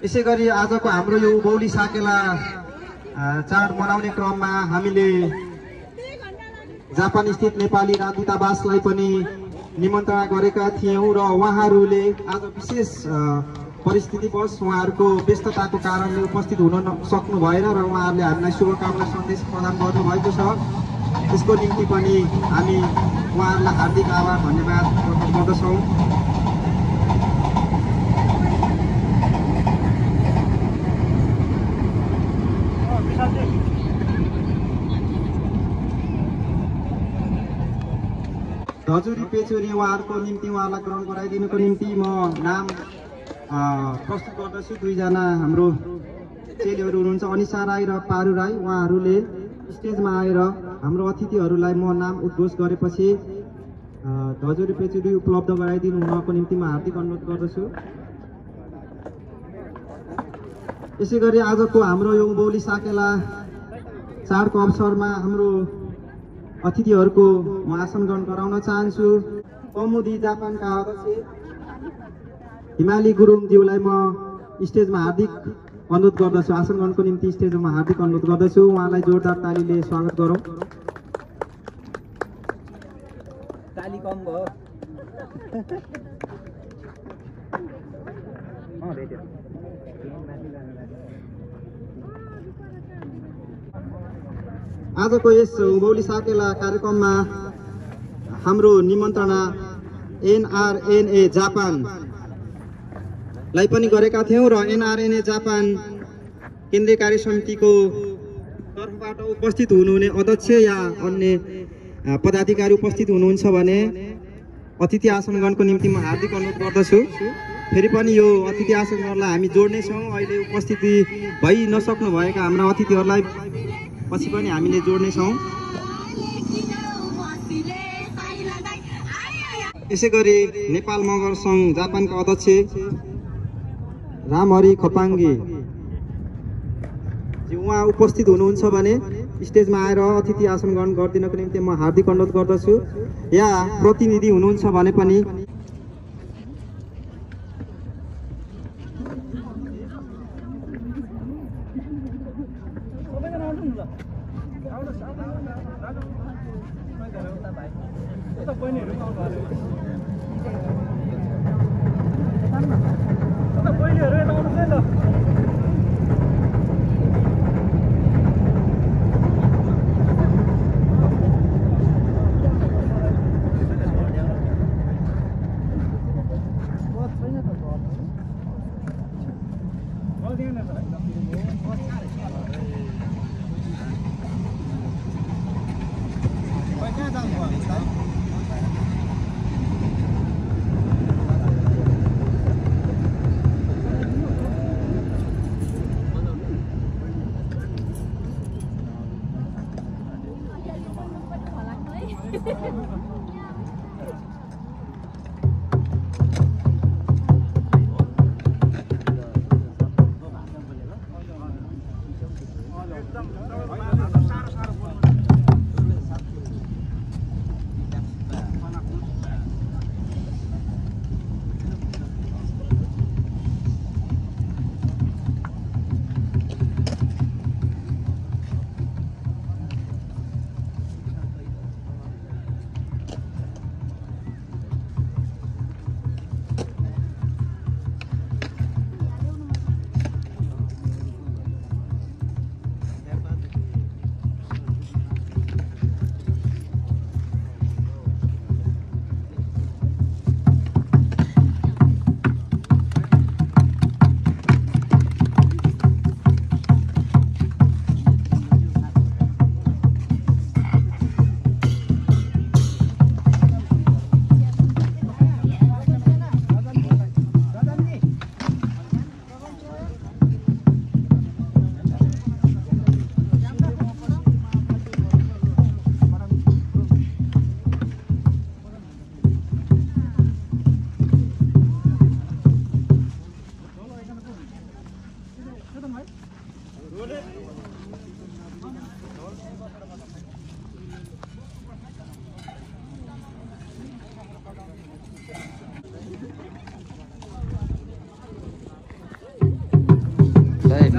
यसै गरी आजको हाम्रो यो उभौली साकेला चाड मनाउने क्रममा हामीले जापान स्थित नेपाली राजदूतावासलाई पनि निमन्त्रणा गरेका थियौं र उहाँहरूले आज विशेष परिस्थितिवश उहाँहरूको व्यस्तताको कारणले उपस्थित हुन सक्नु भएन र उहाँहरूले हामीलाई शुभकामना सन्देश प्रदान गर्नुभएको छ। त्यसको निम्ति पनि हामी उहाँहरूलाई हार्दिक आभार धन्यवाद गर्दछौँ। हजुरी पेचोरी उहाँहरूको निम्ति उहाँलाई ग्रहण गराइदिनुको निम्ति म नाम प्रस्तुत गर्दछु। दुईजना हाम्रो चेलीहरू हुनुहुन्छ अनिसा राई र पारु राई। उहाँहरूले स्टेजमा आएर हाम्रो अतिथिहरूलाई म नाम उद्घोष गरेपछि हजुरी पेचोरी उपलब्ध गराइदिनु हुनको निम्ति म हार्दिक अनुरोध गर्दछु। यसै गरी आजको हाम्रो यो उभौली साकेला चाडको अवसरमा हाम्रो अतिथिहरूको म आसन ग्रहण गराउन चाहन्छु। कौमुदी जापानका अध्यक्ष हिमाली गुरुङज्यूलाई म स्टेजमा हार्दिक अनुरोध गर्दछु। आसन ग्रहणको निम्ति स्टेजमा हार्दिक अनुरोध गर्दछु। उहाँलाई जोरदार तालीले स्वागत गरौँ। ताली कम भयो। आजको यस उभौली साकेला कार्यक्रममा हाम्रो निमन्त्रणा एनआरएनए जापानलाई पनि गरेका थियौँ र एनआरएनए जापान केन्द्रीय कार्य समितिको तर्फबाट उपस्थित हुनुहुने अध्यक्ष या अन्य पदाधिकारी उपस्थित हुनुहुन्छ भने अतिथि आसन ग्रहणको निम्ति म हार्दिक अनुरोध गर्दछु। फेरि पनि यो अतिथि आसन ग्रहणलाई हामी जोड्नेछौँ। अहिले उपस्थिति भइ नसक्नुभएका हाम्रा अतिथिहरूलाई पछि पनि हामीले जोड्नेछौँ। यसै गरी नेपाल मगर सङ्घ जापानका अध्यक्ष रामहरि खपाङ्गे उहाँ उपस्थित हुनुहुन्छ भने स्टेजमा आएर अतिथि आसन ग्रहण गरिदिनको निम्ति म हार्दिक अनुरोध गर्दछु। या प्रतिनिधि हुनुहुन्छ भने पनि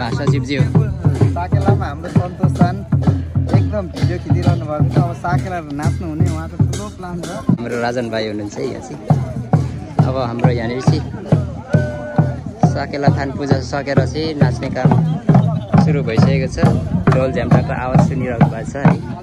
महासचिवज्यू साकेलामा हाम्रो सन्तोष सान एकदम भिडियो खिचिरहनु भएको छ। अब साकेला नाच्नु हुने उहाँको ठुलो प्लान छ। हाम्रो राजन भाइ हुनुहुन्छ है यहाँ चाहिँ। अब हाम्रो यहाँनिर चाहिँ साकेला थान पूजा सकेर चाहिँ नाच्ने काम सुरु भइसकेको छ। ढोल झ्याम्टाको आवाज सुनिरहेको भएको छ है।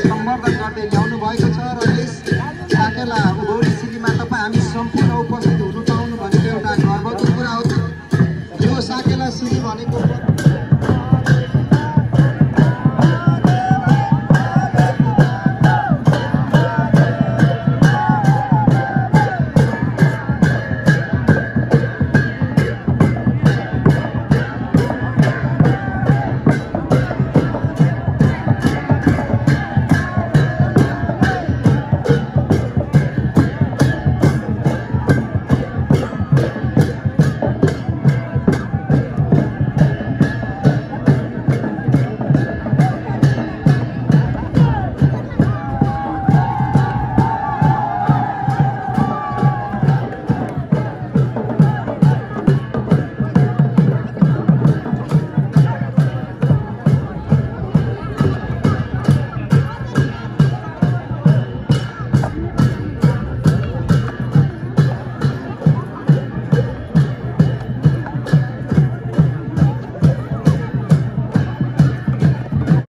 सम्वर्धन गर्दै ल्याउनु भएको छ र यस साकेला उभौली सिलीमा तपाईँ हामी सम्पूर्ण